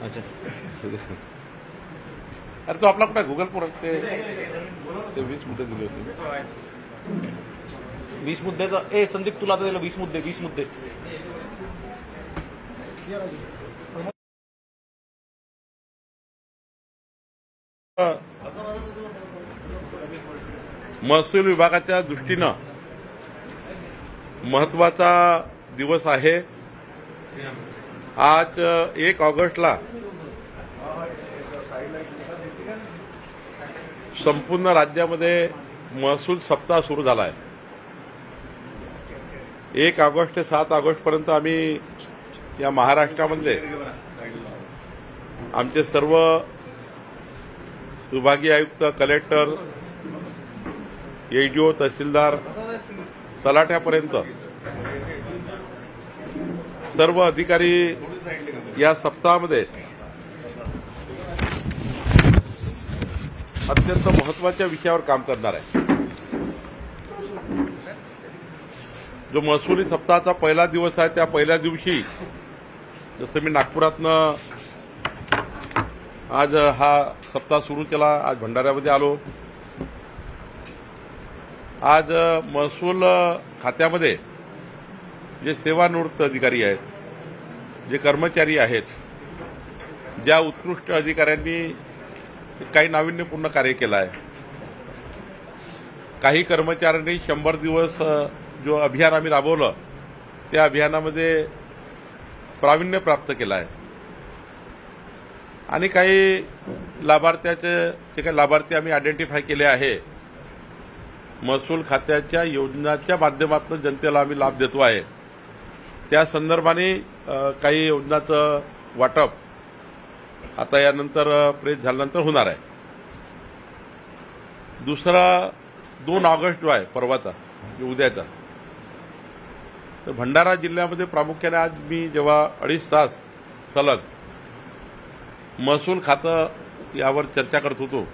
अच्छा अरे तो आपला कुठे गुगल पर ते 20 मुद्दे दिले होते 20 मुद्द्याचं संदीप तुला आता दिलं 20 मुद्दे महसूल विभागाच्या दृष्टीनं महत्वाचा दिवस आहे। आज 1 ऑगस्टला संपूर्ण राज्यामध्ये महसूल सप्ताह सुरू झाला आहे। 1 ऑगस्ट ते 7 ऑगस्ट पर्यंत आम्ही या महाराष्ट्रामधले आमचे सर्व विभागीय आयुक्त, कलेक्टर, एडीओ, तहसीलदार, तलाठ्यापर्यंत सर्व अधिकारी या सप्ताहामध्ये अत्यंत महत्वाच्या विषयावर काम करणार आहे। जो महसुली सप्ताहाचा पहिला दिवस आहे त्या पहिल्या दिवशी जसं मी नागपुरातनं आज हा सप्ताह सुरू केला, आज भंडाऱ्यामध्ये आलो। आज महसूल खात्यामध्ये जे सेवानिवृत्त अधिकारी आहेत, जे कर्मचारी आहेत, ज्या उत्कृष्ट अधिकाऱ्यांनी काही नाविन्यपूर्ण कार्य केलं आहे, काही कर्मचाऱ्यांनी 100 दिवस जो अभियान आम्ही राबवलं त्या अभियानामध्ये प्रावीण्य प्राप्त केलं आहे आणि काही लाभार्थ्याचे जे काही लाभार्थी आम्ही आयडेंटिफाय केले आहे, महसूल खात्याच्या योजनांच्या माध्यमातून जनतेला आम्ही लाभ देतो आहे, त्या संदर्भाने काही योजनांचं वाटप आता यानंतर प्रेस झाल्यानंतर होणार आहे। दुसरा 2 ऑगस्ट जो आहे परवाचा, उद्याचा, तर भंडारा जिल्ह्यामध्ये प्रामुख्याने आज मी जेव्हा 2.5 तास सलग महसूल खातं यावर चर्चा करत होतो,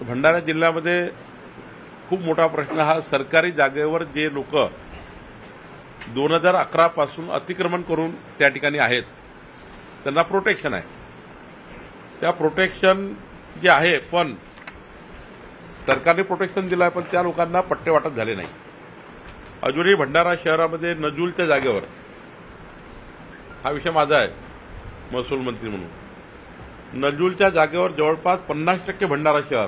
भंडारा जिल्ह्यामध्ये खूप मोठा प्रश्न हा सरकारी जागेवर जे लोक 2011 पासून अतिक्रमण करून त्या ठिकाणी आहेत त्यांना प्रोटेक्शन आहे। त्या प्रोटेक्शन जे आहे पण सरकारने प्रोटेक्शन दिलं आहे, पण त्या लोकांना पट्टे वाटप झाले नाही। अजूनही भंडारा शहरामध्ये नजूलच्या जागेवर, हा विषय माझा आहे महसूल मंत्री म्हणून, नजूलच्या जागेवर जवळपास 50% भंडारा शहर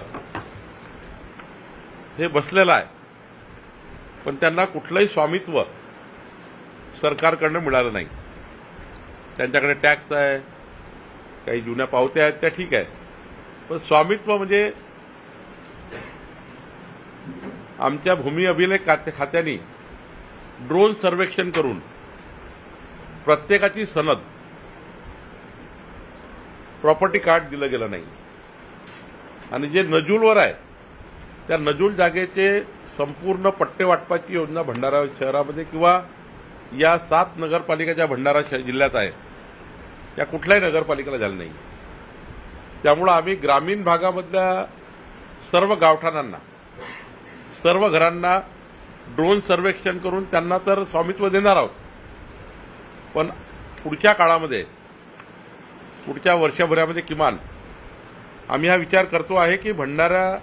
हे बसलेलं आहे, पण त्यांना कुठलंही स्वामित्व सरकारकडनं मिळालं नाही। त्यांच्याकडे टॅक्स आहे, काही जुन्या पावत्या आहेत त्या ठीक आहे, पण स्वामित्व म्हणजे आमच्या भूमी अभिलेख खात्याने ड्रोन सर्वेक्षण करून प्रत्येकाची सनद, प्रॉपर्टी कार्ड दिलं गेलं नाही आणि जे नजूलवर आहे त्या नजूल जागेचे संपूर्ण पट्टे वाटपाची योजना भंडारा शहरामध्ये किंवा या 7 नगरपालिका भंडारा जिल्ह्यात आहे त्या कुठल्याही नगरपालिकेला झालं नाही। त्यामुळे आम्ही ग्रामीण भागामधल्या सर्व गावठाणांना, सर्व घरांना ड्रोन सर्वेक्षण करून त्यांना तर स्वामित्व देणार आहोत, पण पुढच्या काळामध्ये, पुढच्या वर्षभरामध्ये किमान आम्ही हा विचार करतो आहे की भंडारा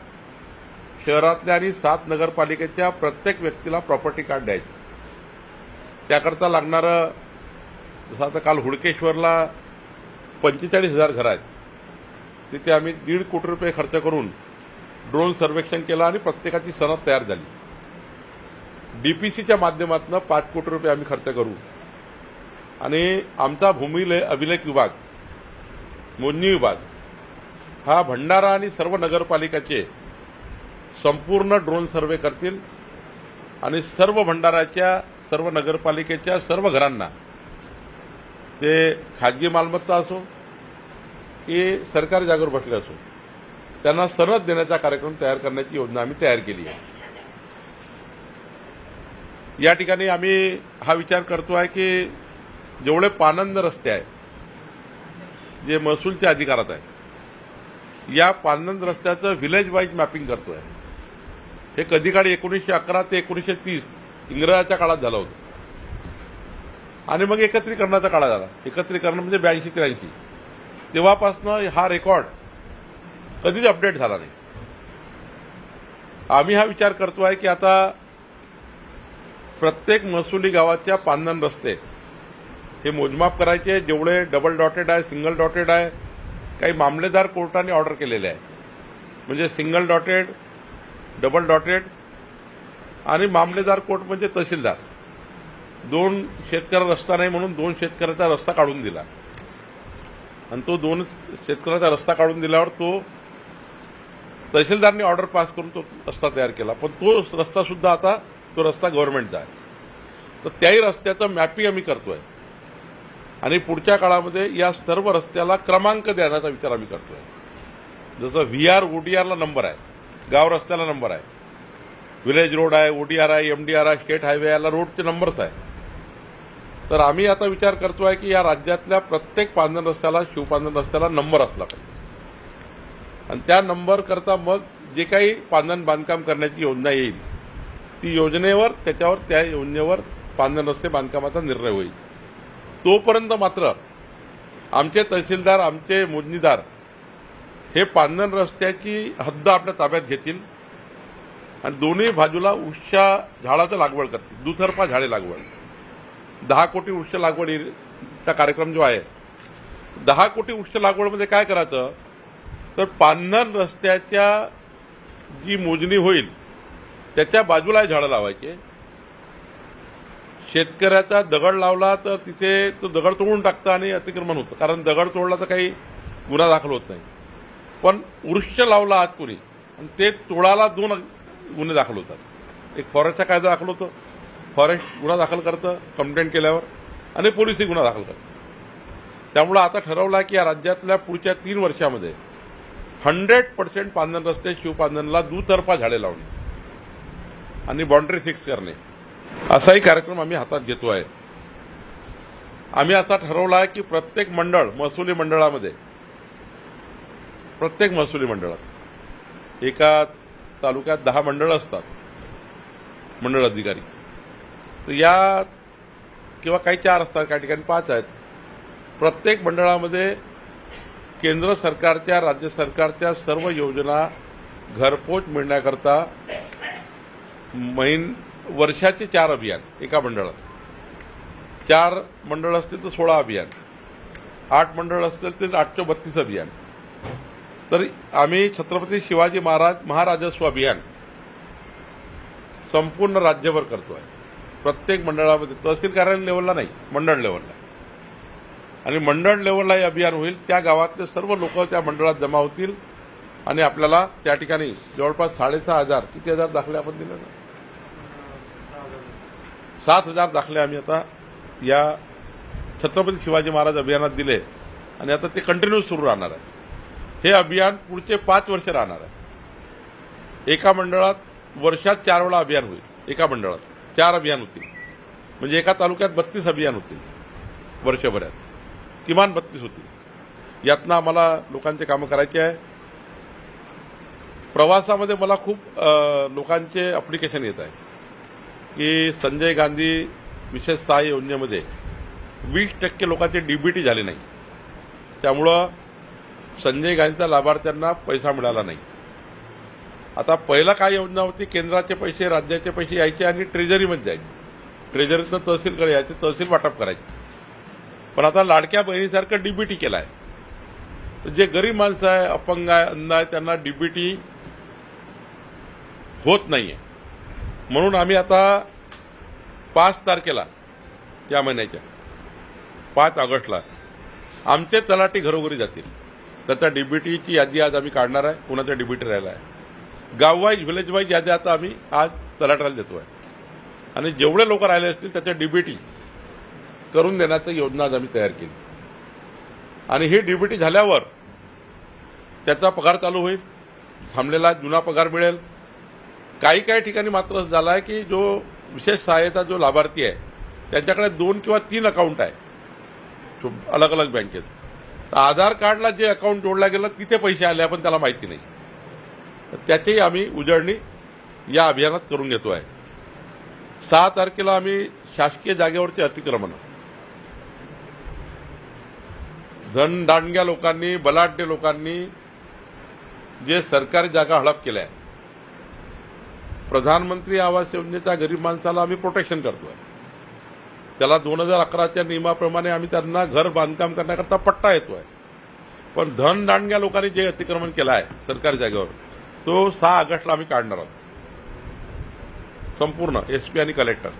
शहरातल्या आणि 7 नगरपालिकेच्या प्रत्येक व्यक्तीला प्रॉपर्टी कार्ड द्यायचं। त्याकरता लागणारं, जसं आता काल हुडकेश्वरला 45,000 घरं आहेत, तिथे आम्ही 1.5 कोटी रुपये खर्च करून ड्रोन सर्वेक्षण केलं आणि प्रत्येकाची सनद तयार झाली। डीपीसीच्या माध्यमातून 5 कोटी रुपये आम्ही खर्च करू आणि आमचा भूमी अभिलेख विभाग, मोजणी विभाग हा भंडारा आणि सर्व नगरपालिकाचे संपूर्ण ड्रोन सर्वे करतील आणि सर्व भंडाराच्या, सर्व नगरपालिकेच्या सर्व घरांना, ते खाजगी मालमत्ता असो की सरकारी जागेवर बसले असो, त्यांना सनद देण्याचा कार्यक्रम तयार करण्याची योजना आम्ही तयार केली आहे। या ठिकाणी आम्ही हा विचार करतो आहे की जेवढे पानंद रस्ते आहेत, जे महसूलच्या अधिकारात आहे, या पानंद रस्त्याचं व्हिलेज वाईज मॅपिंग करतो आहे। हे कधी काळी 1911 ते 1930 इंग्रजाच्या काळात झालं होतं। आणि मग एकत्रीकरणाचा काळा झाला. एकत्रीकरण म्हणजे 82-83. तेव्हापासून हा रेकॉर्ड कधीच अपडेट झाला नाही. आम्ही हा विचार करतोय की आता प्रत्येक महसुली गावाच्या पांधन रस्ते हे मोजमाप करायचे. जेवढे डबल डॉटेड आहे, सिंगल डॉटेड आहे, काही मामलेदार कोर्टाने ऑर्डर केलेले आहे. म्हणजे सिंगल डॉटेड, डबल डॉटेड आणि मामलेदार कोर्ट म्हणजे तहसीलदार. 2 शेतकऱ्या रस्ता नाही म्हणून 2 शेतकऱ्याचा रस्ता काढून दिला आणि तो 2 शेतकऱ्याचा रस्ता काढून दिल्यावर तो तहसीलदारने ऑर्डर पास करून तो रस्ता तयार केला. पण तो रस्ता सुद्धा आता तो रस्ता गव्हर्नमेंटचा आहे. तर त्याही रस्त्याचं मॅपिंग आम्ही करतोय आणि पुढच्या काळामध्ये या सर्व रस्त्याला क्रमांक देण्याचा विचार आम्ही करतोय. जसं VR, ODRला नंबर आहे, गाव रस्त्याला नंबर आहे, विलेज रोड आहे, ODR आहे, MDR आहे, स्टेट हायवे याला रोडचे नंबर्स आहे. तर आम्ही आता विचार करतोय की या राज्यातल्या प्रत्येक पांधन रस्त्याला, शिवपांधन रस्त्याला नंबर असला पाहिजे आणि त्या नंबर करता मग जे काही पांधन बांधकाम करण्याची योजना येईल ती योजनेवर त्या योजनेवर पांधन रस्ते बांधकामाचा निर्णय होईल. तोपर्यंत मात्र आमचे तहसीलदार, आमचे मोजणीदार हे पांधन रस्त्याची हद्द आपल्या ताब्यात घेतील आणि दोन्ही बाजूला वृक्षा झाडाचं लागवड करतील. दुतर्फा झाडे लागवड. 10 कोटी वृक्ष लागवडीचा कार्यक्रम जो आहे, 10 कोटी वृक्ष लागवडमध्ये काय करायचं तर पांधन रस्त्याच्या जी मोजणी होईल त्याच्या बाजूला झाडं लावायचे. शेतकऱ्याचा दगड लावला तर तिथे तो दगड तोडून टाकतं आणि अतिक्रमण होतं, कारण दगड तोडला तर काही गुन्हा दाखल होत नाही. पण वृक्ष लावला आज कोणी आणि ते तोडाला 2 गुन्हे दाखल होतात. एक फॉरेस्टचा कायदा दाखल होतो, फॉरेस्ट गुन्हा दाखल करतं कंप्लेंट केल्यावर आणि पोलिसही गुन्हा दाखल करतात. त्यामुळे आता ठरवलं की या राज्यातल्या पुढच्या 3 वर्षामध्ये 100% पांधन रस्ते शिवपांधनला दुतर्फा झाडे लावणे आणि बाउंड्री फिक्स करणे असाही कार्यक्रम आम्ही हातात घेतो आहे. आम्ही आता ठरवलं आहे की प्रत्येक मंडळ, महसुली मंडळामध्ये, प्रत्येक महसुली मंडळात एका तालुक्यात 10 मंडळ असतात, मंडळ अधिकारी. तर या किंवा काही 4 असतात, काही ठिकाणी 5 आहेत. प्रत्येक मंडळामध्ये केंद्र सरकारच्या, राज्य सरकारच्या सर्व योजना घरपोच मिळण्याकरता वर्षाचे 4 अभियान एका मंडळात. 4 मंडळ असतील तर 16 अभियान, 8 मंडळ असतील तर 832 अभियान. तर आम्ही छत्रपती शिवाजी महाराजस्व अभियान संपूर्ण राज्यभर करतोय. प्रत्येक मंडळामध्ये, तहसील कार्यालय लेवलला नाही, मंडळ लेवलला. आणि मंडळ लेवलला हे अभियान होईल. त्या गावातले सर्व लोक त्या मंडळात जमा होतील आणि आपल्याला त्या ठिकाणी जवळपास 6,500 किती हजार दाखले आपण दिले ना, 7,000 दाखले आम्ही आता या छत्रपती शिवाजी महाराज अभियानात दिले आणि आता ते कंटिन्यू सुरू राहणार आहे. हे अभियान पुढचे 5 वर्ष राहणार आहे. एका मंडळात वर्षात 4 वेळा अभियान होईल. एका मंडळात 4 अभियान होतील, म्हणजे एका तालुक्यात 32 अभियान होतील वर्षभरात, किमान 32 होतील. यातनं आम्हाला लोकांचे कामं करायचे आहे. प्रवासामध्ये मला खूप लोकांचे अप्लिकेशन येत आहे की संजय गांधी विशेष सहाय्य योजनेमध्ये 20% लोकांचे डीबीटी झाले नाही, त्यामुळं संजय गांधीच्या लाभार्थ्यांना पैसा मिळाला नाही. आता पहिला काय योजना होती, केंद्राचे पैसे, राज्याचे पैसे यायचे आणि ट्रेझरीमध्ये जायचे, ट्रेझरीतनं तहसीलकडे यायचे, तहसील वाटप करायचे. पण आता लाडक्या बहिणीसारखं डीबीटी केलं आहे. तर जे गरीब माणसं आहे, अपंग आहे, अंध आहे, त्यांना डीबीटी होत नाहीये. म्हणून आम्ही आता 5 तारखेला या महिन्याच्या 5 ऑगस्टला आमचे तलाठी घरोघरी जातील. त्याच्या डीबीटीची यादी आज आम्ही काढणार आहे. कुणाचा डीबीटी राहिला आहे, गाववाईज, व्हिलेज वाईज यादी आता आम्ही आज तलाठ्याला देतोय आणि जेवढे लोक राहिले असतील त्याच्या डीबीटी करून देण्याची योजना आज आम्ही तयार केली. आणि ही डीबीटी झाल्यावर त्याचा पगार चालू होईल, थांबलेला जुना पगार मिळेल. काही काही ठिकाणी मात्र असं झालं आहे की जो विशेष सहाय्यता जो लाभार्थी आहे त्यांच्याकडे 2 किंवा 3 अकाउंट आहे अलग अलग बँकेत. आधार कार्डला जे अकाउंट जोडलं गेलं तिथे पैसे आले पण त्याला माहिती नाही. त्याचीही आम्ही उजळणी या अभियानात करून घेतो आहे. 6 तारखेला आम्ही शासकीय जागेवरचे अतिक्रमण धनदांडग्या लोकांनी, बलाढ्य लोकांनी जे सरकारी जागा हडप केल्या आहेत, प्रधानमंत्री आवास योजनेच्या गरीब माणसाला आम्ही प्रोटेक्शन करतोय. त्याला 2011च्या नियमाप्रमाणे आम्ही त्यांना घर बांधकाम करण्याकरता पट्टा येतोय. पण धनदांडग्या लोकांनी जे अतिक्रमण केलं आहे सरकारी जागेवर, तो 6 ऑगस्टला आम्ही काढणार आहोत. संपूर्ण एसपी आणि कलेक्टर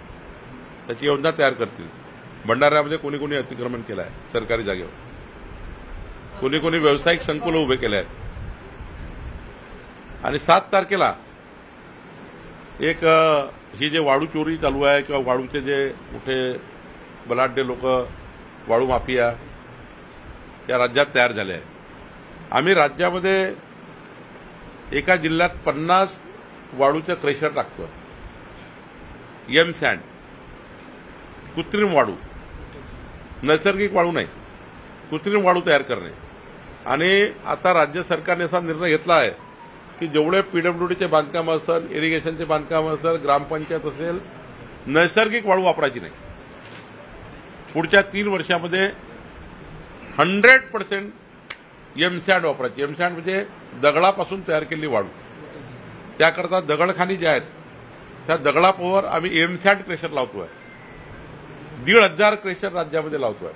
त्याची योजना तयार करतील. भंडाऱ्यामध्ये कोणी कोणी अतिक्रमण केलं आहे सरकारी जागेवर, कोणी कोणी व्यावसायिक संकुल उभे केले आहेत. आणि 7 तारखेला एक ही जे वाळू चोरी चालू आहे किंवा वाळूचे जे मोठे बलाढ्य लोक, वाळू माफिया या राज्यात तयार झाले आहेत. आम्ही राज्यामध्ये एका जिल्ह्यात 50 वाळूचं क्रेशर टाकतोय. एम सँड, कृत्रिम वाळू, नैसर्गिक वाळू नाही, कृत्रिम वाळू तयार करणे. आणि आता राज्य सरकारने असा निर्णय घेतला आहे की जेवढे पीडब्ल्यूडीचे बांधकाम असेल, इरिगेशनचे बांधकाम असेल, ग्रामपंचायत असेल, नैसर्गिक वाळू वापरायची नाही. पुढच्या 3 वर्षामध्ये 100% एमसँड वापरायची. एमसँड म्हणजे दगडापासून तयार केलेली वाळू. त्याकरता दगडखानी ज्या आहेत त्या दगडावर आम्ही एमसँड क्रेशर लावतोय. 1,500 क्रेशर राज्यामध्ये लावतोय.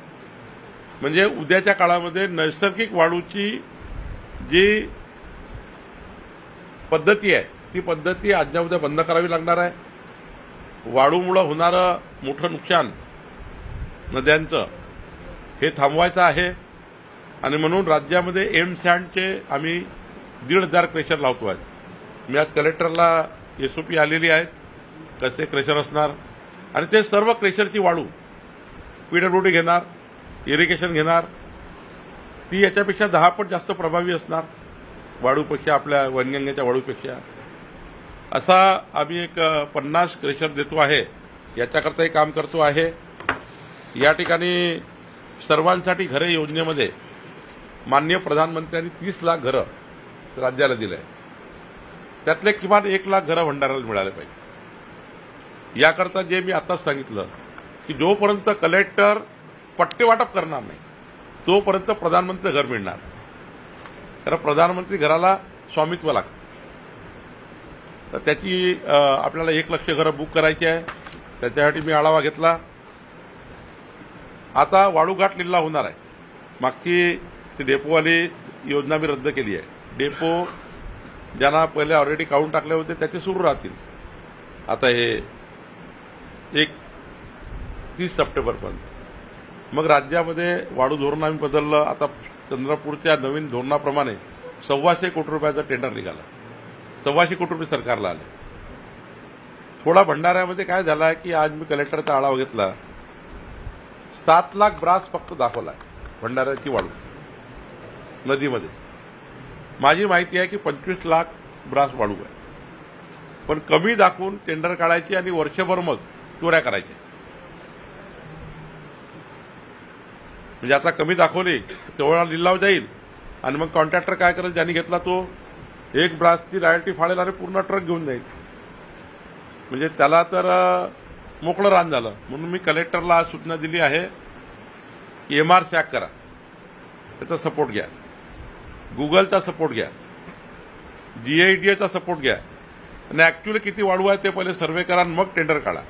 म्हणजे उद्याच्या काळामध्ये नैसर्गिक वाळूची जी पद्धती आहे ती पद्धती आजच्या उद्या बंद करावी लागणार आहे. वाळूमुळे होणारं मोठं नुकसान नद्यांचं हे थांबवायचं आहे. आणि म्हणून राज्यामध्ये एमसँडचे आम्ही 1,500 क्रेशर लावतो आहे. मी आज कलेक्टरला एसओपी आलेली आहेत कसे क्रेशर असणार. आणि ते सर्व क्रेशरची वाळू पीडब्ल्यूडी घेणार, इरिगेशन घेणार. ती याच्यापेक्षा 10 पट जास्त प्रभावी असणार वाळूपेक्षा, आपल्या वनगंगेच्या वाळूपेक्षा. असा आम्ही एक 50 क्रेशर देतो आहे. याच्याकरताही काम करतो आहे. या ठिकाणी सर्वांसाठी घरे योजनेमध्ये माननीय प्रधानमंत्र्यांनी 30 लाख घरं राज्याला दिले आहे. त्यातले किमान 1 लाख घरं भंडाऱ्याला मिळाले पाहिजे. याकरता जे मी आताच सांगितलं की जोपर्यंत कलेक्टर पट्टे वाटप करणार नाही तोपर्यंत प्रधानमंत्री घर मिळणार. कारण प्रधानमंत्री घराला स्वामित्व लागतं. तर त्याची आपल्याला 1 लाख घरं बुक करायची आहे. त्याच्यासाठी मी आढावा घेतला. आता वाळूघाट लिल्लाव होणार आहे. मागची ती डेपोवाली योजना मी रद्द केली आहे. डेपो ज्यांना पहिले ऑलरेडी काढून टाकले होते त्याचे सुरू राहतील. आता हे 30 सप्टेंबरपर्यंत. मग राज्यामध्ये वाळू धोरण आम्ही बदललं. आता चंद्रपूरच्या नवीन धोरणाप्रमाणे 125 कोटी रुपयाचं टेंडर निघालं. 125 कोटी रुपये सरकारला आले. थोडा भंडाऱ्यामध्ये काय झालं आहे की आज मी कलेक्टरचा आढावा घेतला. 7 लाख ब्रास फक्त दाखवला भंडाऱ्याची वाळू नदीमध्ये. माझी माहिती आहे की 25 लाख ब्रास वाळू आहे. पण कमी दाखवून टेंडर काढायची आणि वर्षभर मग चोऱ्या करायच्या. म्हणजे आता कमी दाखवली तेवढा लिलाव जाईल आणि मग कॉन्ट्रॅक्टर काय करेल, ज्यांनी घेतला तो 1 ब्रासची रॉयल्टी फाडेल आणि पूर्ण ट्रक घेऊन जाईल. म्हणजे त्याला तर मोकळं रान झालं. म्हणून मी कलेक्टरला आज सूचना दिली आहे की एमआर सॅक करा, त्याचा सपोर्ट घ्या, गुगलचा सपोर्ट घ्या, जीआयडीएचा सपोर्ट घ्या आणि ऍक्च्युअली किती वाळू आहे ते पहिले सर्व्हे करा आणि मग टेंडर काढा.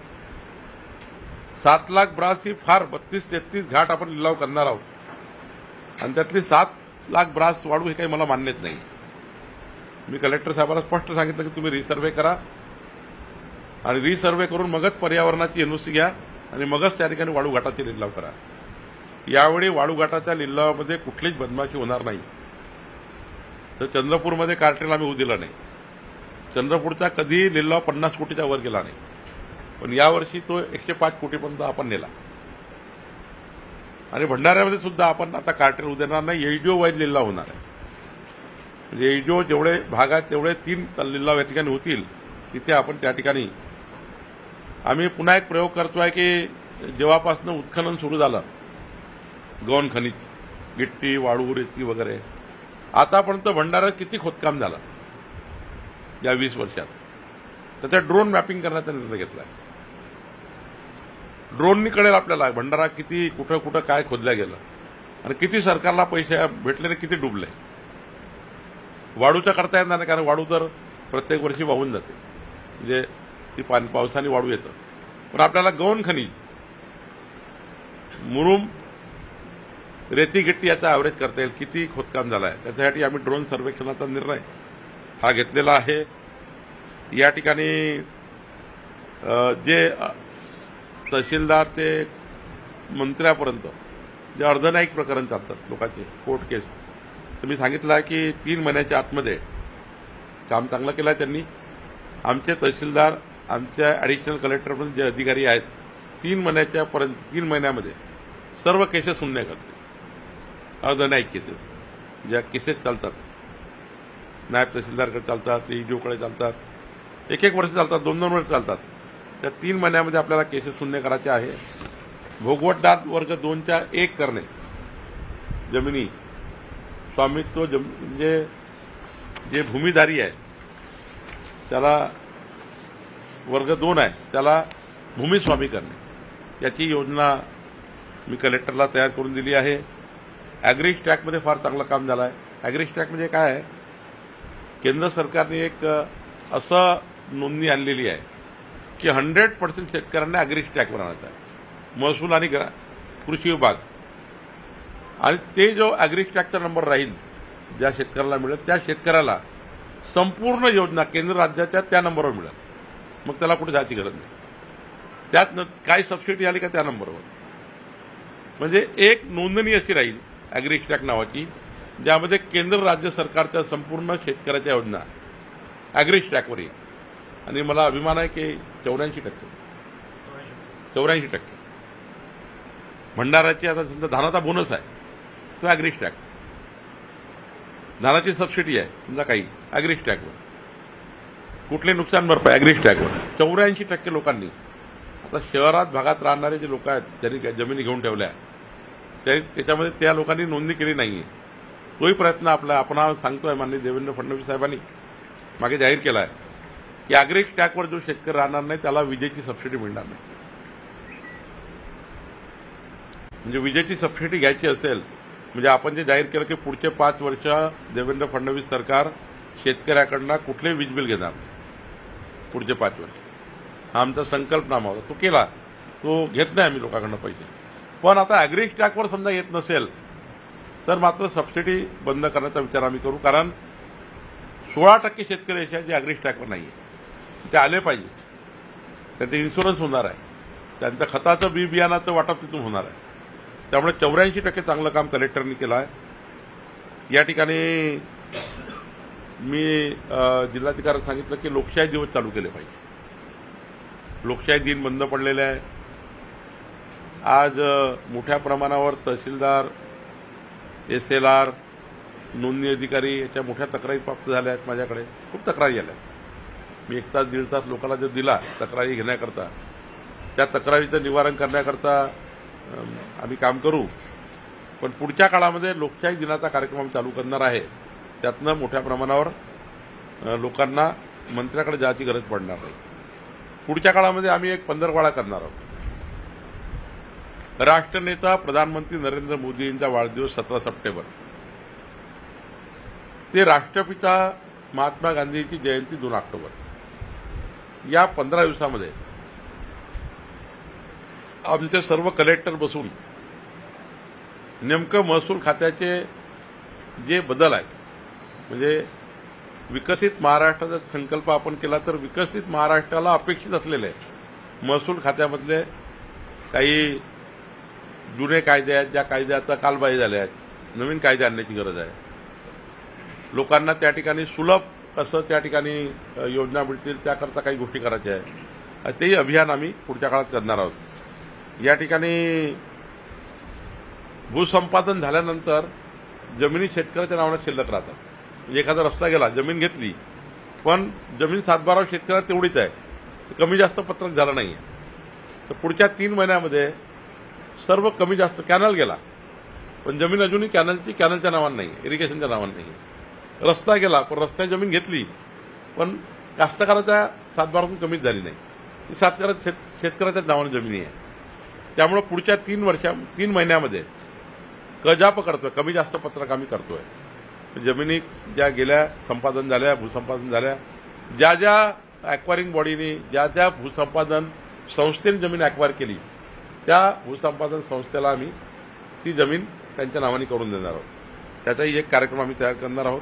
7 लाख ब्रास ही फार 32-33 घाट आपण लिलाव करणार आहोत आणि त्यातली 7 लाख ब्रास वाळू हे काही मला मान्यच नाही. मी कलेक्टर साहेबांना स्पष्ट सांगितलं की तुम्ही रिसर्व्हे करा आणि रिसर्व्हे करून मगच पर्यावरणाची एनओसी घ्या आणि मगच त्या ठिकाणी वाळू घाटाचे लिलाव करा. यावेळी वाळू घाटाच्या लिलावामध्ये कुठलीच बदमाशी होणार नाही. तर चंद्रपूरमध्ये कार्टेल आम्ही होऊ दिलं नाही. चंद्रपूरचा कधी लिलाव 50 कोटीच्या वर गेला नाही. पण यावर्षी तो 105 कोटीपर्यंत आपण नेला. आणि भंडाऱ्यामध्ये सुद्धा आपण आता कार्टेल होऊ देणार नाही. एचडीओ वाईज लिलाव होणार आहे. म्हणजे एचडीओ जेवढे भाग आहेत तेवढे 3 लिलाव या ठिकाणी होतील. तिथे आपण त्या ठिकाणी आम्ही पुन्हा एक प्रयोग करतोय की जेव्हापासून उत्खनन सुरू झालं गौण खनिज, गिट्टी, वाळू, रेती वगैरे, आतापर्यंत भंडाऱ्यात किती खोदकाम झालं या 20 वर्षात. त्याचा ड्रोन मॅपिंग करण्याचा निर्णय घेतला. ड्रोननी कळेल आपल्याला भंडारा किती कुठं कुठं काय खोदल्या गेलं. आणि किती सरकारला पैसे भेटले आणि किती डुबले. वाढूचा करता येणार नाही, कारण वाढू तर प्रत्येक वर्षी वाहून जाते, म्हणजे ती पावसाने वाढू येतं. पण आपल्याला गौण खनिज, मुरुम, रेती गिट्टी याचा ॲव्हरेज करता येईल किती खोदकाम झालं आहे. त्याच्यासाठी आम्ही ड्रोन सर्वेक्षणाचा निर्णय हा घेतलेला आहे. या ठिकाणी जे तहसीलदार ते मंत्र्यापर्यंत जे अर्धन्यायिक प्रकरण चालतात लोकांचे, कोर्ट केस, तर मी सांगितलं आहे की 3 महिन्याच्या आतमध्ये काम चांगलं केलं आहे त्यांनी. आमचे तहसीलदार, आमच्या ॲडिशनल कलेक्टरपर्यंत जे अधिकारी आहेत, 3 महिन्यामध्ये सर्व केसेस शून्य करतील. अर्धन्यायिक केसेस, ज्या केसेस चालतात, नायब तहसीलदारकडे चालतात, ईडीओकडे चालतात, 1-1 वर्ष चालतात, 2-2 वर्ष चालतात, त्या 3 महिन्यामध्ये आपल्याला केसेस शून्य करायचे आहे. भोगवटदार वर्ग 2च्या 1 करणे, जमिनी स्वामित्व, म्हणजे जे भूमिधारी आहे त्याला वर्ग 2 आहे त्याला भूमिस्वामी करणे, याची योजना मी कलेक्टरला तयार करून दिली आहे. ॲग्रीस्टॅकमध्ये फार चांगलं काम झालं आहे. ॲग्रीस्टॅक म्हणजे काय आहे, केंद्र सरकारने एक असं नोंदणी आणलेली आहे की 100% शेतकऱ्यांना ॲग्रीस्टॅक बनवायचा आहे, महसूल आणि कृषी विभाग. आणि ते जो ॲग्रीस्टॅकचा नंबर राहील ज्या शेतकऱ्याला मिळेल, त्या शेतकऱ्याला संपूर्ण योजना केंद्र राज्याच्या त्या नंबरवर मिळेल. मग त्याला कुठे जायची गरज नाही. त्यात काय सबसिडी आली का त्या नंबरवर. म्हणजे एक नोंदणी अशी राहील ॲग्रीस्टॅक नावाची, ज्यामध्ये केंद्र राज्य सरकारच्या संपूर्ण शेतकऱ्याच्या योजना ॲग्रीस्टॅकवर येईल. आणि मला अभिमान आहे की 84% भंडाराची आता समजा धानाचा बोनस आहे तो ॲग्रीस्टॅक, धानाची सबसिडी आहे समजा काही ॲग्रीस्टॅकवर, कुठले नुकसान भरपाई ॲग्रीस्टॅकवर. 84% लोकांनी, आता शहरात भागात राहणारे जे लोक आहेत ज्यांनी जमिनी घेऊन ठेवल्या त्याच्यामध्ये त्या लोकांनी नोंदणी केली नाहीये. तोही प्रयत्न आपण सांगतोय. माननीय देवेंद्र फडणवीस साहेबांनी मागे जाहीर केला आहे की ॲग्रीस्टॅकवर जो शेतकरी राहणार नाही त्याला विजेची सबसिडी मिळणार नाही. म्हणजे विजेची सबसिडी घ्यायची असेल, म्हणजे आपण जे जाहीर केलं की पुढचे 5 वर्ष देवेंद्र फडणवीस सरकार शेतकऱ्याकडनं कुठले वीज बिल घेणार नाही पुढचे 5 वर्ष. हा आमचा संकल्पनामा होता, तो केला. तो घेत नाही आम्ही लोकांकडनं पैसे. पण आता ॲग्रीस्टॅकवर समजा येत नसेल तर मात्र सबसिडी बंद करण्याचा विचार आम्ही करू. कारण 16% शेतकरी असे आहेत जे ॲग्रीस्टॅकवर नाही आहे, ते आले पाहिजे. त्यांचे इन्शुरन्स होणार आहे, त्यांचं खताचं बियाणाचं वाटप तिथून होणार आहे. त्यामुळे 84% चांगलं काम कलेक्टरनी केलं आहे. या ठिकाणी मी जिल्हाधिकाऱ्यांना सांगितलं की लोकशाही दिवस चालू केले पाहिजे. लोकशाही दिन बंद पडलेले आहे. आज मोठ्या प्रमाणावर तहसीलदार, SLR, नोंदणी अधिकारी याच्या मोठ्या तक्रारी प्राप्त झाल्या आहेत. माझ्याकडे खूप तक्रारी आल्या. मी 1 तास 1.5 तास लोकांना जर दिला तक्रारी घेण्याकरता, त्या तक्रारीचं निवारण करण्याकरता आम्ही काम करू. पण पुढच्या काळामध्ये लोकशाही दिनाचा कार्यक्रम चालू करणार आहे. त्यातनं मोठ्या प्रमाणावर लोकांना मंत्र्याकडे जायची गरज पडणार नाही. पुढच्या काळामध्ये आम्ही एक पंधरवडा करणार आहोत. राष्ट्रनेता प्रधानमंत्री नरेंद्र मोदींचा वाढदिवस 17 सप्टेंबर ते राष्ट्रपिता महात्मा गांधीची जयंती 2 ऑक्टोबर, या 15 दिवसामध्ये आमचे सर्व कलेक्टर बसून नेमकं महसूल खात्याचे जे बदल आहेत, म्हणजे विकसित महाराष्ट्राचा संकल्प आपण केला तर विकसित महाराष्ट्राला अपेक्षित असलेले महसूल खात्यामधले काही जुने कायदे आहेत, ज्या कायदे आता कालबाह्य झाले आहेत, नवीन कायदे आणण्याची गरज आहे. लोकांना त्या ठिकाणी सुलभ कसं त्या ठिकाणी योजना मिळतील त्याकरता काही गोष्टी करायच्या आहे. तेही अभियान आम्ही पुढच्या काळात करणार आहोत. या ठिकाणी भूसंपादन झाल्यानंतर जमिनी शेतकऱ्याच्या नावाने शिल्लक राहतात. म्हणजे एखादा रस्ता गेला, जमीन घेतली, पण जमीन 7-12 शेतकऱ्याला तेवढीच आहे, कमी जास्त पत्रक झालं नाही. तर पुढच्या 3 महिन्यामध्ये सर्व कमी जास्त, कॅनल गेला पण जमीन अजूनही कॅनलच्या नावाने नाही, इरिगेशनच्या नावाने नाही. रस्ता गेला पण रस्त्याची जमीन घेतली पण कास्तकाराच्या 7-12 कमीच झाली नाही, ती शेतकऱ्याच्या नावाने जमिनी आहे. त्यामुळे पुढच्या 3 महिन्यामध्ये कजाप करतोय, कमी जास्त पत्रक आम्ही करतोय। जमिनी ज्या गेल्या संपादन झाल्या, भूसंपादन झाल्या, ज्या ज्या ॲक्वायरिंग बॉडीने ज्या ज्या भूसंपादन संस्थेने जमीन ॲक्वायर केली त्या भूसंपादन संस्थेला आम्ही ती जमीन त्यांच्या नावाने करून देणार आहोत। त्याचाही एक कार्यक्रम आम्ही तयार करणार आहोत।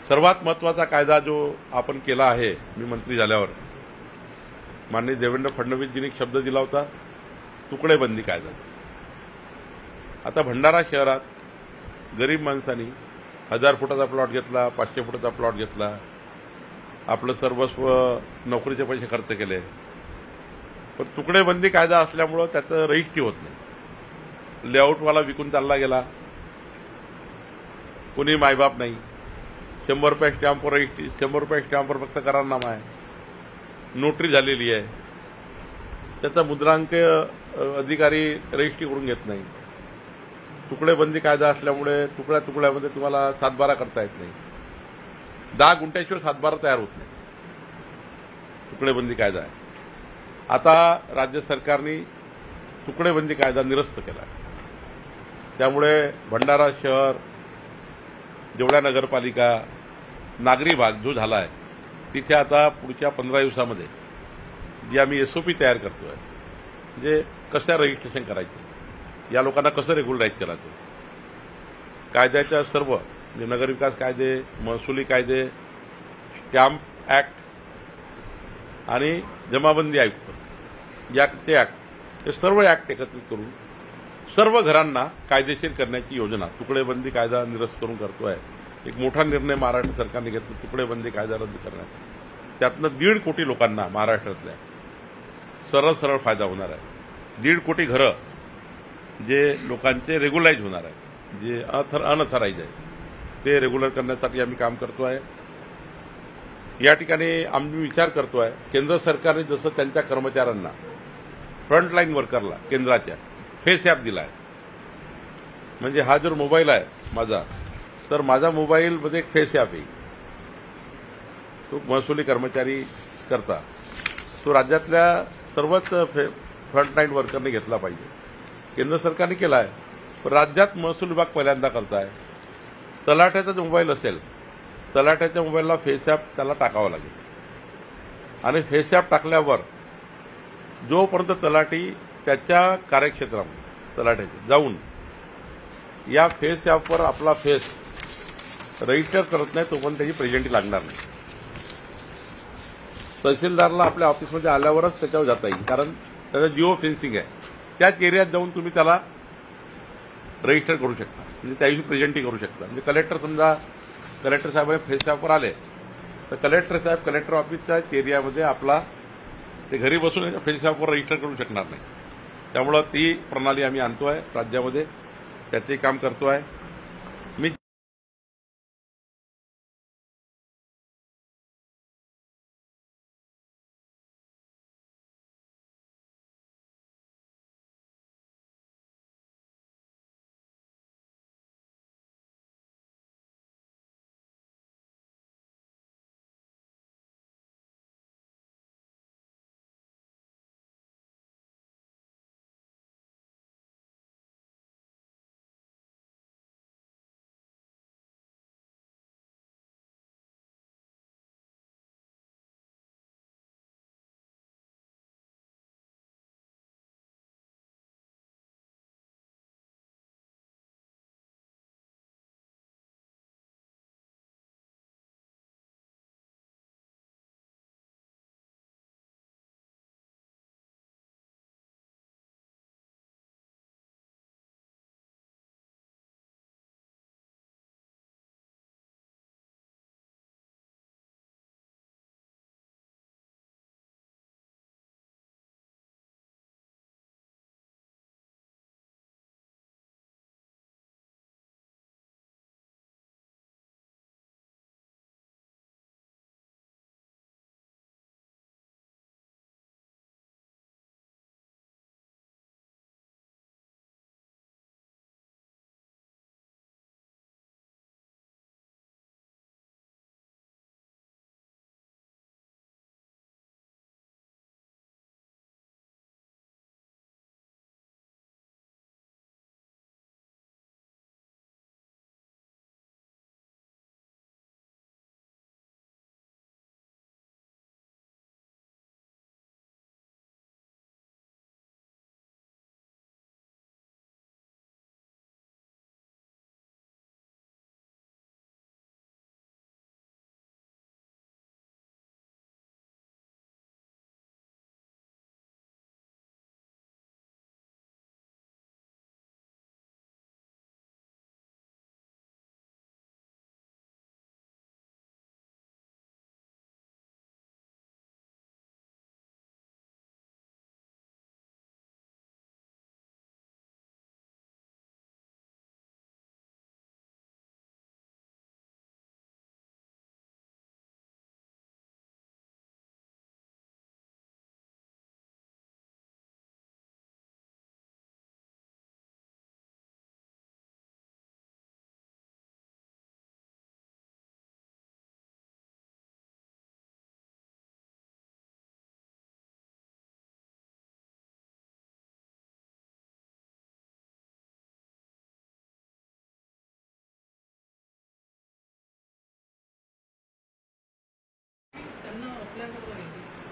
सर्वात महत्त्वाचा कायदा जो आपण केला आहे, मी मंत्री झाल्यावर माननीय देवेंद्र फडणवीसजींनी एक शब्द दिला होता, तुकडेबंदी कायदा। आता भंडारा शहरात गरीब माणसांनी 1000 फुटाचा प्लॉट घेतला, 500 फुटाचा प्लॉट घेतला, आपलं सर्वस्व नोकरीचे पैसे खर्च केले, पण तुकडेबंदी कायदा असल्यामुळं त्याचं रजिस्ट्री होत नाही। लेआउटवाला विकून चालला गेला, कुणी मायबाप नाही, 100 रुपये स्टॅम्पवर रजिस्ट्री, 100 रुपये स्टॅम्पवर फक्त करारनामा आहे, नोटरी झालेली आहे, त्याचा मुद्रांक अधिकारी रजिस्ट्री करून घेत नाही। तुकडेबंदी कायदा असल्यामुळे तुकड्या तुकड्यामध्ये तुम्हाला सातबारा करता येत नाही, 10 गुंठ्याशिवाय सातबारा तयार होत नाही, तुकडेबंदी कायदा आहे। आता राज्य सरकारने तुकडेबंदी कायदा निरस्त केला, त्यामुळे भंडारा शहर, जेवढ्या नगरपालिका, नागरी भाग जो झाला आहे तिथे आता पुढच्या 15 दिवसामध्ये जी आम्ही SOP तयार करतोय, म्हणजे कसं रजिस्ट्रेशन करायचं, या लोकांना कसं रेग्युलराईज करायचं, कायद्याच्या सर्व म्हणजे नगरविकास कायदे, महसुली कायदे, स्टॅम्प ॲक्ट आणि जमाबंदी आयुक्त या ते ॲक्ट, हे सर्व ॲक्ट एकत्रित करून सर्व घरांना कायदेशीर करण्याची योजना तुकडेबंदी कायदा निरस्त करून करतोय। एक मोठा निर्णय महाराष्ट्र सरकारने घेतला, तुकडेबंदी कायदा रद्द करण्यात, त्यातनं 1.5 कोटी लोकांना महाराष्ट्रातल्या सरळ सरळ फायदा होणार आहे। 1.5 कोटी घरं जे लोकांचे रेग्युलाइज होणार आहे, जे अनअथराईज आहे ते रेग्युलर करण्यासाठी आम्ही काम करतोय। या ठिकाणी आम्ही विचार करतोय, केंद्र सरकारने जसं त्यांच्या कर्मचाऱ्यांना फ्रंटलाईन वर्करला केंद्राच्या फेस ॲप दिला आहे, म्हणजे हा जर मोबाईल आहे माझा तर माझा मोबाईलमध्ये एक फेस ॲप आहे, तो महसुली कर्मचारी करता तो राज्यातल्या सर्वच फ्रंटलाईन वर्करने घेतला पाहिजे। केंद्र सरकारने केला आहे, पण राज्यात महसूल विभाग पहिल्यांदा करताय। तलाठ्याचा जो मोबाईल असेल, तलाठ्याच्या मोबाईलला फेस ॲप त्याला टाकावं लागेल, आणि फेस ॲप टाकल्यावर जोपर्यंत तलाठी त्याच्या कार्यक्षेत्रामध्ये तलाठ्याचे जाऊन या फेस ॲपवर आपला फेस रजिस्टर करत नाही तोपर्यंत त्याची प्रेझेंटी लागणार नाही। तहसीलदारला आपल्या ऑफिसमध्ये आल्यावरच त्याच्यावर जाता येईल, कारण त्याचं जिओ फेन्सिंग आहे, त्याच एरियात जाऊन तुम्ही त्याला रजिस्टर करू शकता, म्हणजे त्याविषयी प्रेझेंटी करू शकता। म्हणजे कलेक्टर समजा कलेक्टर साहेब फेस ॲपवर आले तर कलेक्टर साहेब कलेक्टर ऑफिसच्या एरियामध्ये आपला ते घरी बसून फेस ॲपवर रजिस्टर करू शकणार नाही। त्यामुळं ती प्रणाली आम्ही आणतोय राज्यामध्ये, त्याचे काम करतोय। मी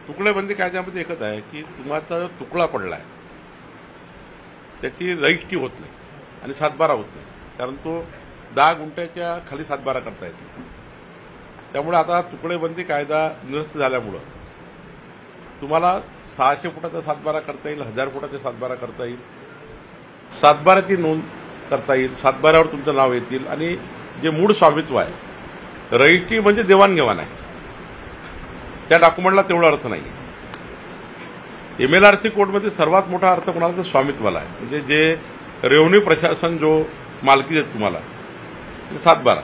तुकडेबंदी कायद्यामध्ये एकच आहे की तुमचा जो तुकडा पडलाय त्याची रजिस्ट्री होत नाही आणि सातबारा होत नाही, कारण तो 10 गुंठ्याच्या खाली सातबारा करता येतो. त्यामुळे आता तुकडेबंदी कायदा निरस्त झाल्यामुळं तुम्हाला 600 फुटाचा सातबारा करता येईल, 1000 फुटाचा सातबारा करता येईल, सातबाराची नोंद करता येईल, सातबाऱ्यावर तुमचं नाव येतील आणि जे मूळ स्वामित्व आहे, रजिस्ट्री म्हणजे देवाणघेवाण आहे, त्या डॉक्युमेंटला तेवढा अर्थ नाही. MLRC कोडमध्ये सर्वात मोठा अर्थ कोणाला तर स्वामित्वाला आहे, म्हणजे जे रेव्हन्यू प्रशासन जो मालकी देत तुम्हाला सातबारा.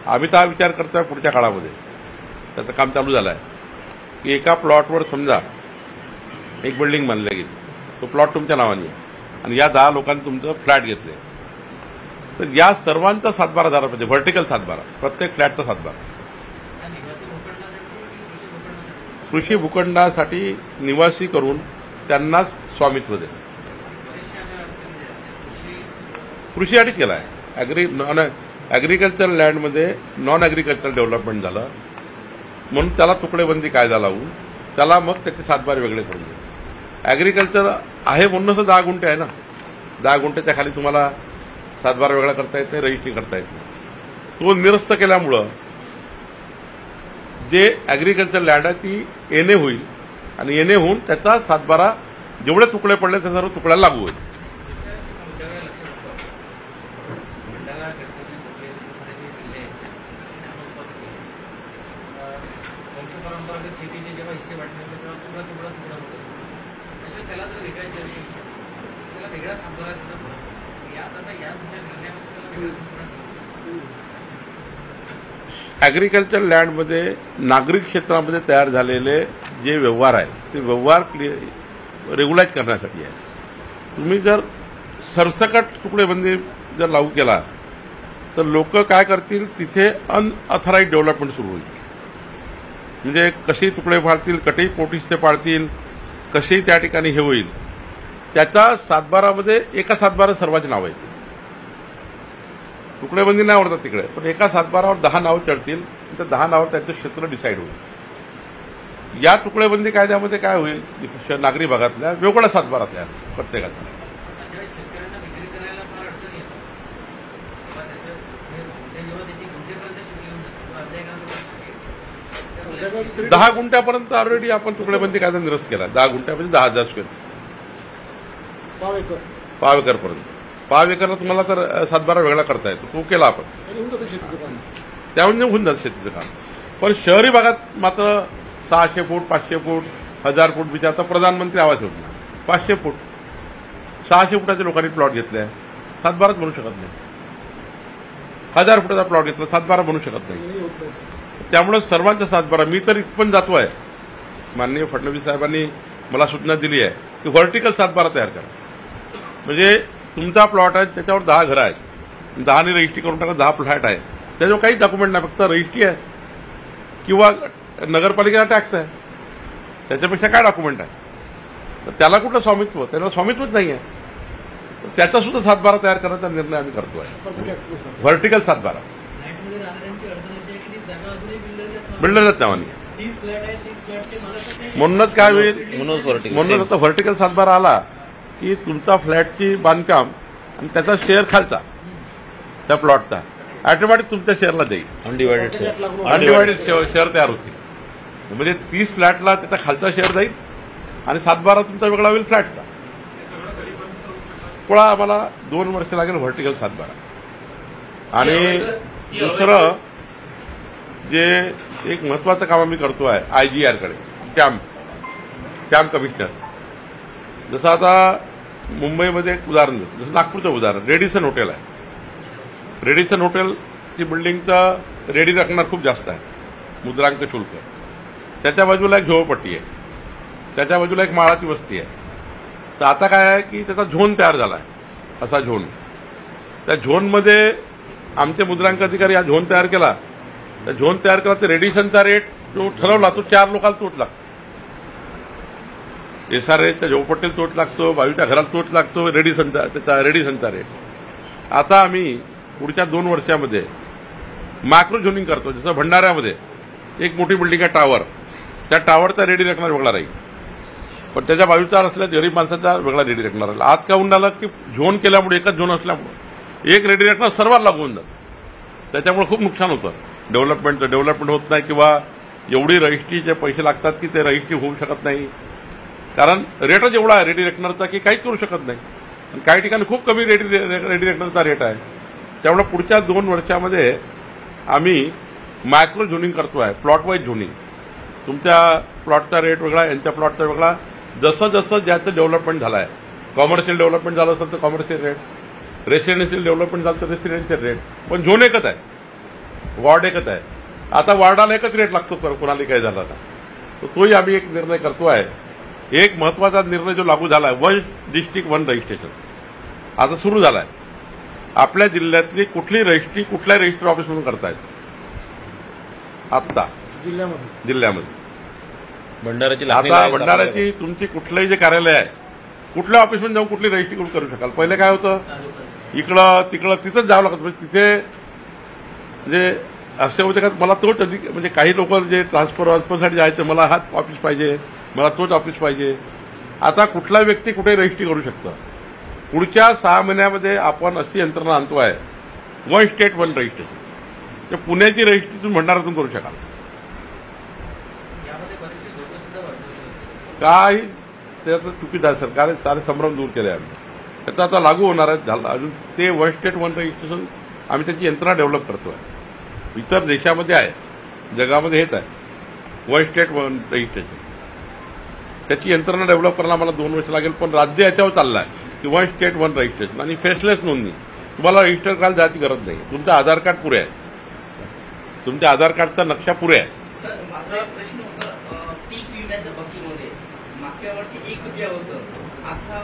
आम्ही तर हा विचार करतोय पुढच्या काळामध्ये, त्याचं काम चालू झालं आहे की एका प्लॉटवर समजा एक बिल्डिंग बांधली गेली, तो प्लॉट तुमच्या नावाने आहे आणि या 10 लोकांनी तुमचं फ्लॅट घेतले, तर या सर्वांचा सातबारा झाला पाहिजे, व्हर्टिकल सातबारा, प्रत्येक फ्लॅटचा सातबारा. कृषी भूखंडासाठी निवासी करून त्यांनाच स्वामित्व दे. कृषीसाठीच केला आहे. ऍग्रिकल्चर लँडमध्ये नॉन ऍग्रिकल्चर डेव्हलपमेंट झालं म्हणून त्याला तुकडेबंदी कायदा लावून त्याला मग त्याचे सातबारे वेगळे करून दिले. ऍग्रिकल्चर आहे म्हणूनच 10 गुंठे आहे ना, 10 गुंठ्याच्या खाली तुम्हाला सातबारा वेगळा करता येत नाही, रजिस्ट्री करता येत नाही. तो निरस्त केल्यामुळं जे ऍग्रिकल्चर लँड आहे ती एनए होईल आणि एनए होऊन त्याचा सातबारा जेवढे तुकडे पडले त्या सर्व तुकड्याला लागू होईल. परंपरागत शेतीचे जेव्हा हिस्से वाटले तेव्हा तुकडा तुकडा तुकडा होत असतो, त्याच्यामुळे त्याला जर वेगळ्याची अशी त्याला वेगळा सातबारा त्याचा यात आता या दुसऱ्या निर्णयामध्ये त्याला वेगळा सातबारा. ऍग्रिकल्चर लँडमध्ये नागरिक क्षेत्रामध्ये तयार झालेले जे व्यवहार आहेत ते व्यवहार रेग्युलाइज करण्यासाठी आहे. तुम्ही जर सरसकट तुकडेबंदी जर लागू केला तर लोक काय करतील, तिथे अनऑथराइज डेव्हलपमेंट सुरू होईल. म्हणजे कशी तुकडे फाडतील, कशी पोटीसचे पाडतील, कशी त्या ठिकाणी हे होईल. त्याच्या सातबारामध्ये एका सातबारा सर्वांची नावं आहेत. तुकडेबंदी नाही आवडतात तिकडे, पण एका सातबारावर 10 नावं चढतील, त्या 10 नावावर त्यांचं क्षेत्र डिसाईड होईल. या तुकडेबंदी कायद्यामध्ये काय होईल, नागरी भागातल्या वेगळा सातबारा तयार प्रत्येकाचा. दहा गुंठ्यापर्यंत ऑलरेडी आपण तुकडेबंदी कायदा निरस्त केला. 10 गुंठ्यामध्ये 10,000 स्क्वेअर, पाव एकरपर्यंत. पाव एकरला तुम्हाला तर सातबारा वेगळा करता येतो, तो केला आपण, त्यामध्ये होऊन जातं शेतीचं काम. पण शहरी भागात मात्र 600 फूट, 500 फूट, 1000 फूट विचारता प्रधानमंत्री आवास योजना 500 फूट, 600 फुटाच्या लोकांनी प्लॉट घेतलाय, सातबाराच बनू शकत नाही. 1000 फुटाचा प्लॉट घेतला, सातबारा बनू शकत नाही. त्यामुळे सर्वांचा सातबारा. मी तर पण जातो आहे, माननीय फडणवीस साहेबांनी मला सूचना दिली आहे की व्हर्टिकल सातबारा तयार करा. म्हणजे तुमचा प्लॉट आहे, त्याच्यावर 10 घरं आहेत, 10ने रजिस्ट्री करून टाका, 10 फ्लॅट आहे, त्याच्यावर काही डॉक्युमेंट नाही, फक्त रजिस्ट्री आहे किंवा नगरपालिकेचा टॅक्स आहे, त्याच्यापेक्षा काय डॉक्युमेंट आहे. तर त्याला कुठलं स्वामित्व, त्याला स्वामित्वच नाही आहे. त्याचा सुद्धा सातबारा तयार करण्याचा निर्णय आम्ही करतोय, व्हर्टिकल सातबारा. बिल्डरच्याच नावाने. म्हणूनच काय होईल, म्हणूनच आता व्हर्टिकल सातबारा आला की तुमचा फ्लॅटची बांधकाम आणि त्याचा शेअर खालचा त्या प्लॉटचा ऑटोमॅटिक तुमच्या शेअरला जाईल. अनडिवायडेड शेअर तयार होतील. म्हणजे 30 फ्लॅटला त्याचा खालचा शेअर जाईल आणि सातबारा तुमचा वेगळा होईल फ्लॅटचा. पुढा आम्हाला 2 वर्ष लागेल व्हर्टिकल सातबारा. आणि दुसरं जे एक महत्वाचं काम आम्ही करतो आहे IGR-कडे, कॅम्प कमिशनर. जसं आता मुंबईमध्ये एक उदाहरण, जसं नागपूरचं उदाहरण, रेडिसन हॉटेल आहे. रेडिसन हॉटेलची बिल्डिंगचं रेडी राखणार खूप जास्त आहे, मुद्रांक शुल्क. त्याच्या बाजूला एक झोपडपट्टी आहे, त्याच्या बाजूला एक माळाची वस्ती आहे. तर आता काय आहे की त्याचा झोन तयार झाला आहे, असा झोन. त्या झोनमध्ये आमचे मुद्रांक अधिकारी हा झोन तयार केला. त्या झोन तयार केला तर रेडिसनचा रेट जो ठरवला तो 4 लोकांना तोच लागतो. SRA झोपडपट्टीला तोच लागतो, बाजूच्या घराला तोच लागतो, रेडिसनचा रेट. आता आम्ही पुढच्या 2 वर्षामध्ये मायक्रो झोनिंग करतो. जसं भंडाऱ्यामध्ये एक मोठी बिल्डिंग आहे टावर, त्या टावरचा रेडी रेकनर वेगळा राहील, पण त्याच्या बाजूचा असल्या गरीब माणसाचा वेगळा रेडी रेकनर राहील. आज काय होऊन राहिलं की झोन केल्यामुळे, एकच झोन असल्यामुळे एक रेडी रेकनर सर्वात लागू होऊन जातं. त्याच्यामुळे खूप नुकसान होतं. डेव्हलपमेंट होत नाही, किंवा एवढी रजिस्ट्रीचे पैसे लागतात की ते रजिस्ट्री होऊ शकत नाही, कारण रेटच एवढा आहे रेडी रेकनरचा की काहीच करू शकत नाही. आणि काही ठिकाणी खूप कमी रेडी रेकनरचा रेट आहे. त्यामुळे पुढच्या 2 वर्षामध्ये आम्ही मायक्रो झोनिंग करतोय, प्लॉट वाईज झोनिंग. तुमच्या प्लॉटचा रेट वेगळा, यांच्या प्लॉटचा वेगळा, जसं जसं ज्याचं डेव्हलपमेंट झालं आहे. कॉमर्शियल डेव्हलपमेंट झालं असेल तर कॉमर्शियल रेट, रेसिडेन्शियल डेव्हलपमेंट झालं तर रेसिडेन्शियल रेट, पण झोन एकच आहे, वॉर्ड एकच आहे. आता वॉर्डाला एकच रेट लागतो कोणाला काय झालं आता, तर तोही आम्ही एक निर्णय करतोय. एक महत्वाचा निर्णय जो लागू झाला आहे, 1 डिस्ट्रिक्ट 1 रजिस्ट्रेशन आता सुरू झाला आहे. आपल्या जिल्ह्यातली कुठली रजिस्ट्री कुठल्या रजिस्टर ऑफिसमधून करतायत आत्ता जिल्ह्यामध्ये. आता भंडाऱ्याची तुमची कुठलंही जे कार्यालय आहे, कुठल्या ऑफिसमध्ये जाऊन कुठली रजिस्ट्री करू शकाल. पहिले काय होतं, इकडं तिकडं तिथंच जावं लागतं. म्हणजे तिथे म्हणजे असे होते का मला तोच अधिक, म्हणजे काही लोक जे ट्रान्सफरसाठी जायचं, मला हाच ऑफिस पाहिजे, मला तोच ऑफिस पाहिजे. आता कुठला व्यक्ती कुठे रजिस्ट्री करू शकतं. पुढच्या 6 महिन्यामध्ये आपण अशी यंत्रणा आणतोय, 1 स्टेट 1 रजिस्ट्रेशन. ते पुण्याची रजिस्ट्री तुम्ही भंडाऱ्यातून करू शकाल. यामध्ये बरेचसे धोके सुद्धा वर्तवले होते. काही त्याचं चुकीचं आहे. सरकारने सारे संभ्रम दूर केले आम्ही. त्याचा आता लागू होणार आहे. झालं अजून ते 1 स्टेट 1 रजिस्ट्रेशन आम्ही त्याची यंत्रणा डेव्हलप करतोय. इतर देशामध्ये आहे, जगामध्ये हेच आहे 1 स्टेट 1 रजिस्ट्रेशन. त्याची यंत्रणा डेव्हलप करायला आम्हाला 2 वर्ष लागेल, पण राज्य याच्यावर चाललं आहे की 1 स्टेट 1 रजिस्ट्रेशन आणि फेसलेस नोंदणी. तुम्हाला रजिस्टर करायला जायची गरज नाही. तुमचं आधार कार्ड पुरे आहे, तुमच्या आधार कार्डचा नक्षा पुरे आहे. सर, माझा प्रश्न होता पीक विम्याच्या बाबतीमध्ये मागच्या वर्षी 1 रुपया होतं, आता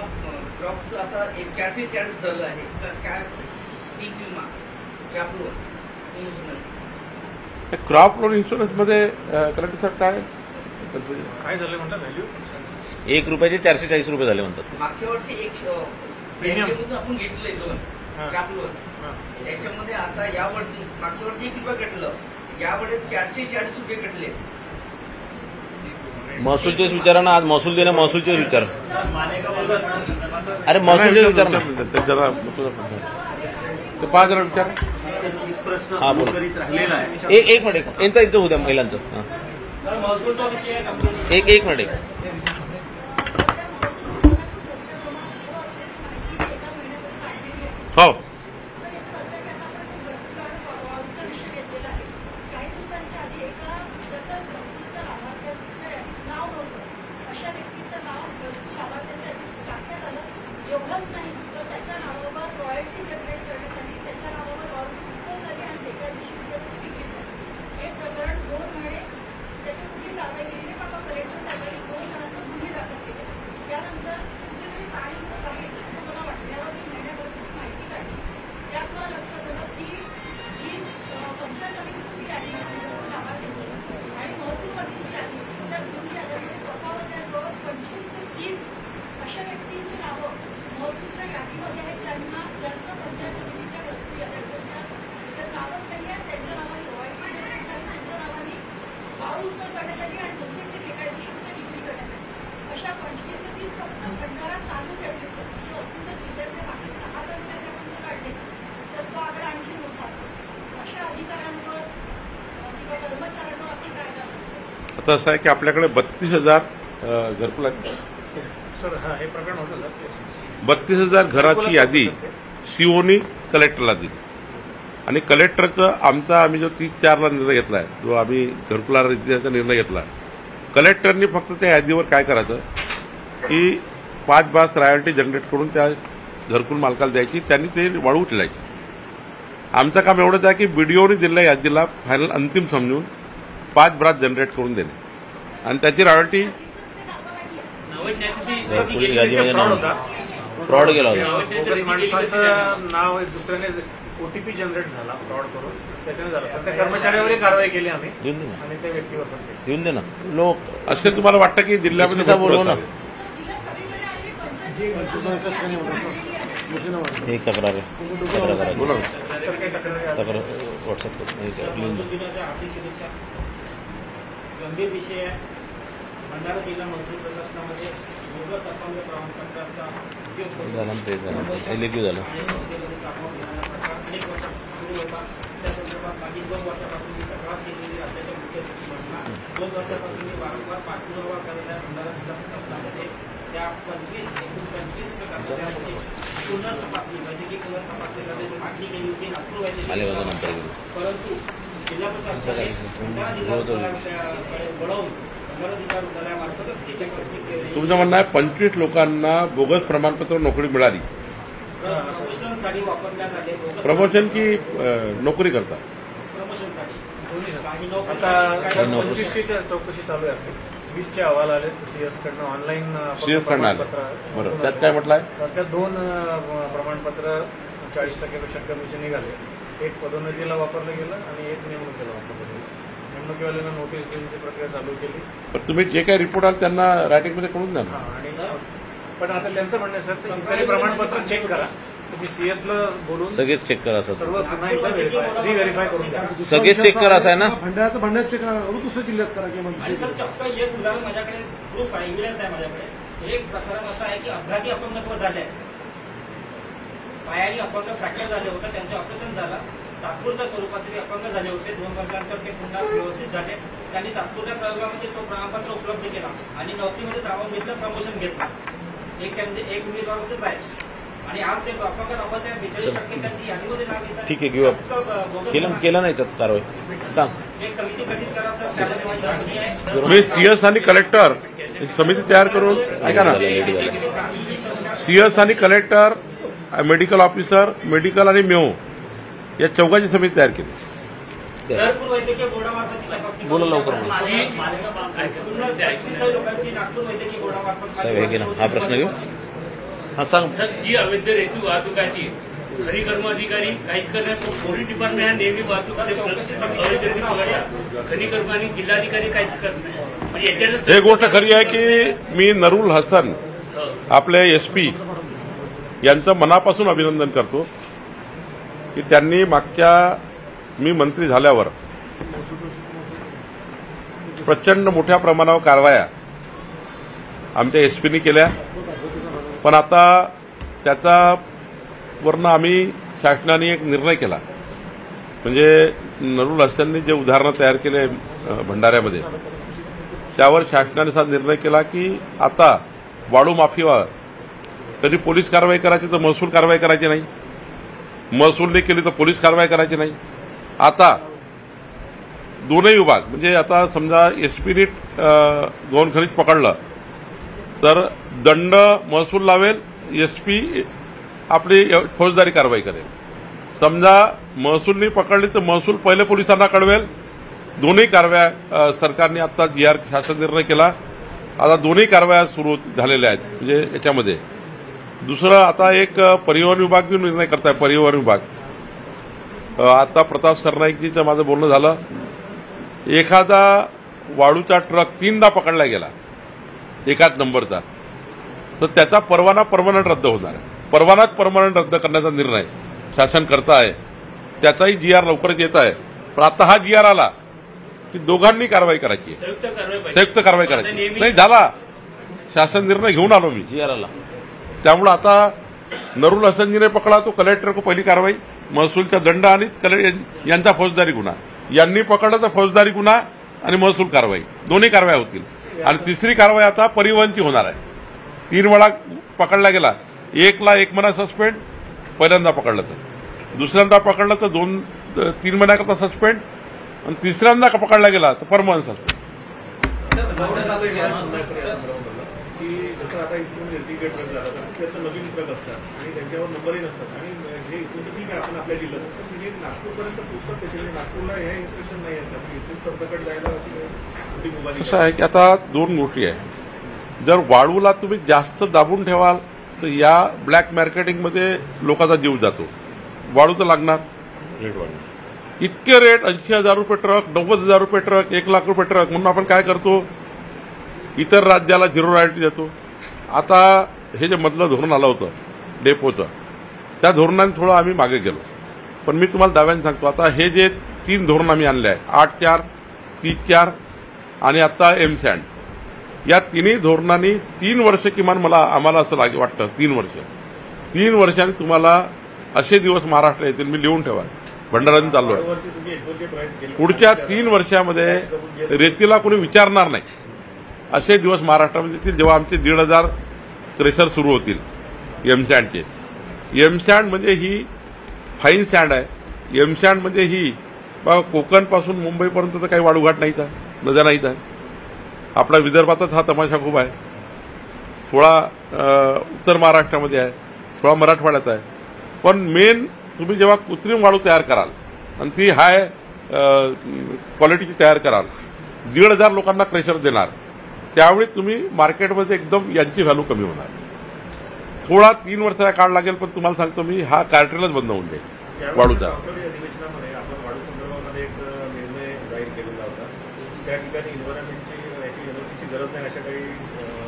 क्रॉपचं आता 440 झालं आहे. काय पीक विमा crop loan insurance, crop loan इन्शुरन्समध्ये कलेक्टर साहेब काय झालं म्हणतात व्हॅल्यू 1 रुपयाचे 440 रुपये झाले म्हणतात. मागच्या वर्षी बँकेमधून आपण घेतलंय लोन, क्रॉप लोन. त्याच्यामध्ये आता या वर्षी मागच्या वर्षी 1 रुपया कटलं, यावेळेस 440 रुपये कटले. महसूलचेच विचारा ना, आज महसूल देणं, महसूलचेच विचार. अरे महसूलचेच विचार ना. जरा ते 5 जरा विचार. हा बोला. एक मिनिट, यांचं होऊ द्या महिलांचं. एक मिनिट. हो, एवढंच नाही तर त्याच्या नावावर रॉयल्टी जनरेट करण्यात आली, त्याच्या नावावर लॉन्चिंग झाली आणि एका दिवशी त्याची विक्री झाली. हे प्रकरण 2 महिने त्याची कुठली कारवाई केली नाही. मात्र कलेक्टर साहेबांनी 2 जणांना गुन्हे दाखल केले. त्यानंतर कुठेतरी पाणी होत आहे असं मला वाटल्यावर मी महिन्याभर त्याची माहिती काढली. त्यात मला लक्षात आलं की जी पंचायत समितीची यादी होती लाभार्थ्यांची आणि महसूलवादी जी यादी होती, त्या दोन्ही याद्यांमध्ये स्वतःवर जवळपास 25 ते 30 अशा व्यक्तींची नावं महसूलच्या यादीमध्ये आहेत, ज्यांना पंचायत समितीच्या त्याच्यात नावच नाही आहे. त्यांच्या नावाने रॉयल्टी जनरेट झाली, त्यांच्या नावाने पाऊल उचल करण्यात आली आणि बहुतेक ते बेकायदेशीर विक्री करण्यात आली. अशा 25 ते 30 फक्त भंडारा तालुक्यातले असून जर जिल्ह्यातले बाकी 6 तालुक्यात आपण जर काढले तर तो आकडा आणखी मोठा असेल. अशा अधिकाऱ्यांवर किंवा कर्मचाऱ्यांवर आपली काय जात आता असं आहे की आपल्याकडे 32,000 घरकुल आहेत. सर हा हे प्रकरण होतं सर. 32,000 घराची यादी सीओनी कलेक्टरला दिली आणि कलेक्टरचं आम्ही जो 30/4 निर्णय घेतलाय, जो आम्ही घरकुला रजिस्ट्रीचा निर्णय घेतला, कलेक्टरनी फक्त त्या यादीवर काय करायचं की 5 रॉयल्टी जनरेट करून त्या घरकुल मालकाला द्यायची, त्यांनी ते वाढवू उचलायची. आमचं काम एवढंच आहे की बीडीओनी दिलेल्या यादीला फायनल अंतिम समजून 5 जनरेट करून देणे आणि त्याची रॉयल्टी फ्रॉड गेला होता. बोगस माणसाचं नाव दुसऱ्याने ओटीपी जनरेट झाला फ्रॉड करून, त्याच्याने झालं. सर त्या कर्मचाऱ्यावरही कारवाई केली आम्ही देऊन दे ना, आणि त्या व्यक्तीवर पण केली. देऊन दे ना. लोक असे तुम्हाला वाटतं की जिल्ह्यामध्ये बोलव ना. जिल्हा सगळीकडे आली पंचायत एक तक्रार आहे, बोला. तर काही तक्रारी तक्रार व्हॉट्सअप लिहून द्या. गंभीर विषय आहे. भंडारा जिल्हा महसूल प्रशासनामध्ये बोगस अपंग प्रमाणपत्राचा उपयोग करून झालं आणि नोकरीमध्ये सामावून घेणारा प्रकार अनेक वर्षापासून सुरू होता. त्या संदर्भात मागील 2 वर्षापासून मी तक्रार केलेली राज्याच्या मुख्य सचिवांना. 2 वर्षापासून मी वारंवार पाठपुरावा केलेल्या भंडारा जिल्हा प्रशासनामध्ये त्या एकूण 25 कर्मचाऱ्यांची पुनर्तपासणी वैद्यकीय पुनर्तपासणी करण्याची मागणी केली होती नागपूर वैद्यकीय. परंतु जिल्हा प्रशासनाने भंडारा जिल्हा रुग्णालयाकडे वळवून भंडारा जिल्हा रुग्णालयामार्फतच ती तपासणी केली. तुमचं म्हणणं आहे 25 लोकांना बोगस प्रमाणपत्र नोकरी मिळाली. प्रमोशनसाठी वापरण्यात आले. प्रमोशन की नोकरी करता? प्रमोशनसाठी. आता 25ची चौकशी चालू आहे आपली. 20चे अहवाल आले सीएस कडनं ऑनलाईन CS कडनं आले. बरोबर. त्यात काय म्हटलंय? त्यात 2 प्रमाणपत्र 40%पेक्षा कमीचे निघाले. एक पदोन्नतीला वापरलं गेलं आणि एक नेमणुकीला वापरलं गेलं. नेमणुकीवाल्यांना नोटीस देण्याची प्रक्रिया चालू केली. पण तुम्ही जे काही रिपोर्ट आले त्यांना रायटिंगमध्ये कळून द्या ना. आणि पण आता त्यांचं म्हणणं आहे सर ते इतर प्रमाणपत्र चेक करा. तुम्ही सीएसला बोलून सगळेच चेक करा असं सर्व पुन्हा एकदा रिव्हेरीफाय करून द्या. सगळेच चेक करा असं आहे ना. भांड्याचं चेक करा दुसऱ्या जिल्ह्यात करा किंवा आणि सर चक्क एक उदाहरण माझ्याकडे प्रूफ आहे, एव्हिडन्स आहे माझ्याकडे. एक प्रकरण असं आहे की अपघाती अपंगत्व झाले आहे. पायाने अपंग फ्रॅक्चर झाले होते, त्यांचे ऑपरेशन झालं. तात्पुरत्या स्वरूपाचे ते अपंग झाले होते. 2 वर्षानंतर ते पुन्हा व्यवस्थित झाले. त्यांनी तात्पुरत्या प्रयोगामध्ये तो प्रमाणपत्र उपलब्ध केला आणि नोकरीमध्ये सामावून घेतलं, प्रमोशन घेतलं. एक उमेदवार असंच आहे आणि आज ते अपंग नव्वद 42% त्यांची यादीमध्ये नाव येतात. ठीक आहे, घेऊ आपण. केलं नाही याच्यात कारवाई सांग. एक समिती गठीत करा सर. त्यामध्ये माझी मागणी आहे. तुम्ही सीएस आणि कलेक्टर एक समिती तयार करून ऐका ना. सीएस आणि कलेक्टर, मेडिकल ऑफिसर, मेडिकल आणि मेओ या चौघांची समिती तयार केली. नागपूर वैद्यकीय बोर्डामार्फत तपासणी. बोला लवकर. पूर्ण 25 लोकांची नागपूर वैद्यकीय बोर्डामार्फत. साहेब हे घे ना, हा प्रश्न घेऊ. हा सांग. सर, जी अवैध रेती वाहतूक आहे ती खरी कर्म अधिकारी काहीच करण्यात पोलीस डिपार्टमेंट नेहमी वाहतूक अवैध रेती पकडल्या. खरी कर्म आणि जिल्हाधिकारी काहीच करत नाही. म्हणजे याच्यात एक गोष्ट खरी आहे की मी नरूल हसन आपले एसपी यांचं मनापासून अभिनंदन करतो की त्यांनी मी मंत्री झाल्यावर प्रचंड मोठ्या प्रमाणावर कारवाया आमच्या एसपीनी केल्या. पण आता त्याच्यावरनं आम्ही शासनाने एक निर्णय केला. म्हणजे नरूल हसननी जे उदाहरणं तयार केले भंडाऱ्यामध्ये त्यावर शासनाने असा निर्णय केला की आता वाळू माफीवर कधी पोलीस कारवाई करायची तर महसूल कारवाई करायची नाही, महसूलने केली तर पोलीस कारवाई करायची नाही. आता दोन्ही विभाग म्हणजे आता समजा एसपीने गौण खनिज पकडलं तर दंड महसूल लावेल, एसपी आपली फौजदारी कारवाई करेल. समजा महसूलने पकडली तर महसूल पहिले पोलिसांना कळवेल. दोन्ही कारवाया सरकारने आता जीआर शासन निर्णय केला. आता दोन्ही कारवाया सुरू झालेल्या आहेत. म्हणजे याच्यामध्ये दुसरं आता एक परिवहन विभाग जो निर्णय करताय, परिवहन विभाग आता प्रताप सरनाईकजीचं माझं बोलणं झालं. एखादा वाळूचा ट्रक 3दा पकडला गेला एकाच नंबरचा तर त्याचा परवाना परमनंट रद्द होणार आहे. परवानाच परमनंट रद्द करण्याचा निर्णय शासन करत आहे. त्याचाही जीआर लवकरच येत आहे. पण आता हा जीआर आला की दोघांनी कारवाई करायची, संयुक्त कारवाई करायची नाही. झाला शासन निर्णय घेऊन आलो मी जीआर आला. त्यामुळे आता नरूल हसनजीने पकडा तो कलेक्टर को पहिली कारवाई, महसूलचा दंड आणि यांचा फौजदारी गुन्हा. यांनी पकडला तर फौजदारी गुन्हा आणि महसूल कारवाई दोन्ही कारवाया होतील. आणि तिसरी कारवाई आता परिवहनची होणार आहे. 3 वेळा पकडला गेला, 1 महिना सस्पेंड पहिल्यांदा पकडलं तर, दुसऱ्यांदा पकडलं तर 3 महिन्याकरता सस्पेंड आणि तिसऱ्यांदा पकडला गेला तर परमनंट सस्पेंड. की जसं आता इथून एलटीगेट ट्रक झाला तर नवीन ट्रक असतात आणि त्यांच्यावर नंबरही नसतात आणि हे इथून ठीक आहे आपण आपल्या जिल्ह्यात पण हे नागपूरपर्यंत पोहोचतात त्याच्यामुळे नागपूरला हे इन्स्ट्रक्शन नाही आहेत की इथून सरसकट जायला अशी मोठी मोबाईल. कसं आहे की आता 2 गोष्टी आहे. जर वाळूला तुम्ही जास्त दाबून ठेवाल तर या ब्लॅक मार्केटिंगमध्ये लोकांचा जीव जातो. वाळू तर लागणार, रेट वाढणार. इतके रेट 80,000 रुपये ट्रक, 90,000 रुपये ट्रक, 1,00,000 रुपये ट्रक. म्हणून आपण काय करतो, इतर राज्याला झिरो रॉयल्टी देतो. आता हे जे मधलं धोरण आलं होतं डेपोचं, त्या धोरणाने थोडं आम्ही मागे गेलो. पण मी तुम्हाला दाव्याने सांगतो आता हे जे 3 धोरण आम्ही आणले आहे 8-4, 30-4 आणि आता एमसँड या तिन्ही धोरणांनी 3 वर्ष किमान आम्हाला असं वाटतं 3 वर्षांनी तुम्हाला असे दिवस महाराष्ट्र येतील. मी लिहून ठेवा, भंडाऱ्यातून चाललो आहे. दरवर्षी तुम्ही 1-2 प्रयत्न केले. पुढच्या 3 वर्षामध्ये रेतीला कोणी विचारणार नाही असे दिवस महाराष्ट्रामध्ये येतील, जेव्हा आमचे 1,500 क्रेशर सुरू होतील एमसँडचे. एमसँड म्हणजे ही फाईन सँड आहे. एमसँड म्हणजे ही कोकणपासून मुंबईपर्यंत तर काही वाळूघाट नाहीत आहे, नद्या नाहीत आहे. आपला विदर्भातच हा तमाशा खूप आहे, थोडा उत्तर महाराष्ट्रामध्ये आहे, थोडा मराठवाड्यात आहे. पण मेन तुम्ही जेव्हा कृत्रिम वाळू तयार कराल आणि ती हाय क्वालिटीची तयार कराल, 1,500 लोकांना क्रेशर देणार, त्यावेळी तुम्ही मार्केटमध्ये एकदम यांची व्हॅल्यू कमी होणार. थोडा 3 वर्षाचा काळ लागेल, पण तुम्हाला सांगतो मी, हा कार्टेलच बंद होऊन जाईल वाळूचा. संसदीय अधिवेशनामध्ये आपण वाळू संदर्भामध्ये एक निर्णय जाहीर केलेला होता. त्या ठिकाणी एन्व्हायरमेंटची याची एनओसीची गरज नाही अशा काही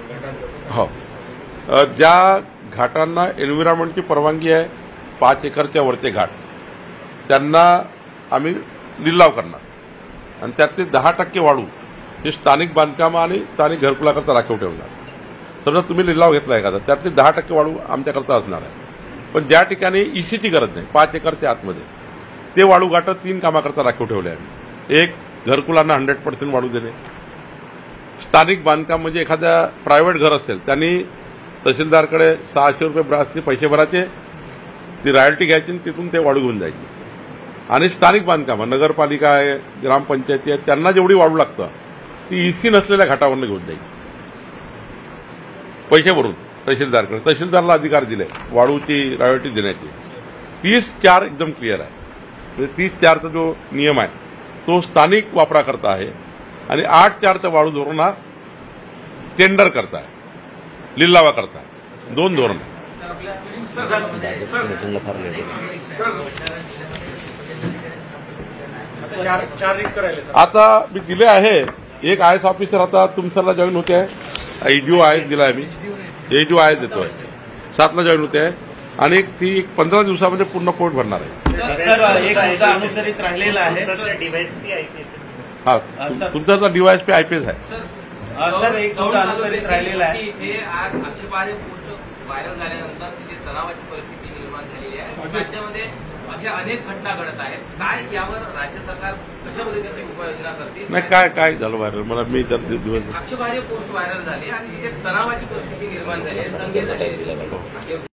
घाटांचं. हो, ज्या घाटांना एन्व्हायरमेंटची परवानगी आहे 5 एकरच्या वरचे घाट, त्यांना आम्ही लिलाव करणार आणि त्यातले 10% वाळू हे स्थानिक बांधकामं आणि स्थानिक घरकुलाकरता राखीव ठेवणार. समजा तुम्ही लिलाव घेतला एखादा, त्यातले 10% वाळू आमच्याकरता असणार आहे. पण ज्या ठिकाणी ईसीची गरज नाही 5 एकरच्या आतमध्ये, ते वाळू घाटं 3 कामाकरता राखीव ठेवले आहे. एक, घरकुलांना 100% वाळू देणे. स्थानिक बांधकाम म्हणजे एखाद्या प्रायव्हेट घर असेल, त्यांनी तहसीलदारकडे 600 रुपये ब्रासचे पैसे भरायचे, ती रॉयल्टी घ्यायची आणि तिथून ते वाळू घेऊन जायची. आणि स्थानिक बांधकामं, नगरपालिका आहे, ग्रामपंचायती आहे, त्यांना जेवढी वाळू लागतं ती ईसी नसलेल्या घाटावरनं घेऊन जाईल पैसे भरून तहसीलदारकडे. तहसीलदारला अधिकार दिले वाळूची रॉयल्टी देण्याची. 30-4 एकदम क्लिअर आहे. म्हणजे 30-4चा जो नियम आहे तो स्थानिक वापराकरता आहे आणि 8-4चा वाळू धोरण हा टेंडर करता आहे, लिलावा करता आहे. 2 धोरण आहे. चार रिक्त राहिले सर. आता मी दिले आहे. एक आयएस ऑफिसर आता तुमसरला जॉईन होते आहे, एजीओ आयएस दिला आहे मी, एजीओ आयएस देतोय, 7ला जॉईन होते आहे. आणि ती 15 दिवसामध्ये पूर्ण पोट भरणार आहे. सर, एक मुद्दा अनुत्तरित राहिलेला आहे. हा, तुमचा डीवायएसपी आयपीएस आहे. सर, एक मुद्दा अनुत्तरित राहिलेला आहे. हे आज आक्षेपार्ह पोस्ट व्हायरल झाल्यानंतर तिथे तणावाची परिस्थिती निर्माण झालेली आहे. राज्यामध्ये अशा अनेक घटना घडत आहेत. काय यावर राज्य सरकार कशा पद्धतीची उपाययोजना करते? नाही, काय झालं व्हायरल मला मी तर दिवस आक्षेपार्ह पोस्ट व्हायरल झाली आणि तिथे तणावाची परिस्थिती निर्माण झाली आहे, दंगे झाले.